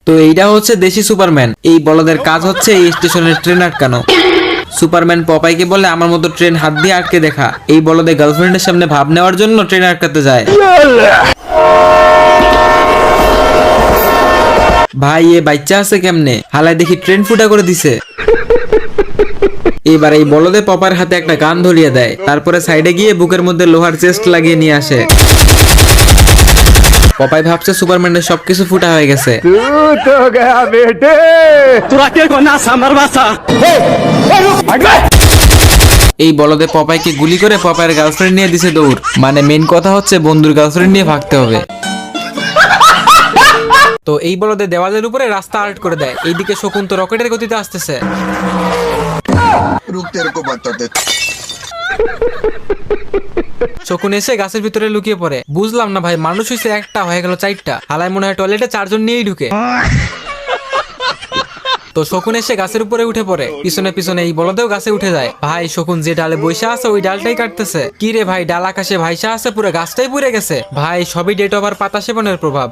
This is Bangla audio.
তো এইটা হচ্ছে দেশি সুপারম্যান। এই বলদের কাজ হচ্ছে এই স্টেশনের ট্রেন আটকানো। সুপারম্যান পপাইকে বলে আমার মতো ট্রেন হাত দিয়ে আটকে দেখা। এই বলদে গার্লফ্রেন্ডের সামনে ভাব নেওয়ার জন্য ট্রেন আটকাতে যায়। ভাই এ বাচ্চা আছে কেমনে, হালায় দেখি ট্রেন ফুটা করে দিছে। এবার এই বলদে পপার হাতে একটা গান ধরিয়ে দেয়, তারপরে সাইডে গিয়ে বুকের মধ্যে লোহার চেস্ট লাগিয়ে নিয়ে আসে। পপাই ভাবছে সুপারম্যানের সবকিছু ফুটা হয়ে গেছে। এই বলদে পপাইকে গুলি করে পপাইয়ের গার্লফ্রেন্ড নিয়ে দিছে দৌড়। মানে মেইন কথা হচ্ছে বন্ধুর গার্লফ্রেন্ড নিয়ে ভাগতে হবে। তো এই বলদে দেওয়ালের উপরে রাস্তা আর্ট করে দেয়। এইদিকে শকুন তো রকেটের গতিতে আসতেছে। শকুন এসে গাছের ভিতরে লুকিয়ে পড়ে। বুঝলাম না ভাই, মানুষ হইছে একটা, হয়ে গেল 4টা। হালায় মনে হয় টয়লেটে 4 জন নিয়েই ঢুকে। তো শকুন এসে গাছের উপরে উঠে পড়ে, পিছনে পিছনে এই বলদেও গাছে উঠে যায়। ভাই শকুন যে ডালে বৈশা আছে ওই ডালটাই কাটতেছে। কি রে ভাই, ডাল আকাশে ভাইসা আছে, পুরো গাছটাই পুড়ে গেছে। ভাই সবই ডেট ওভার পাতা সেবনের প্রভাব।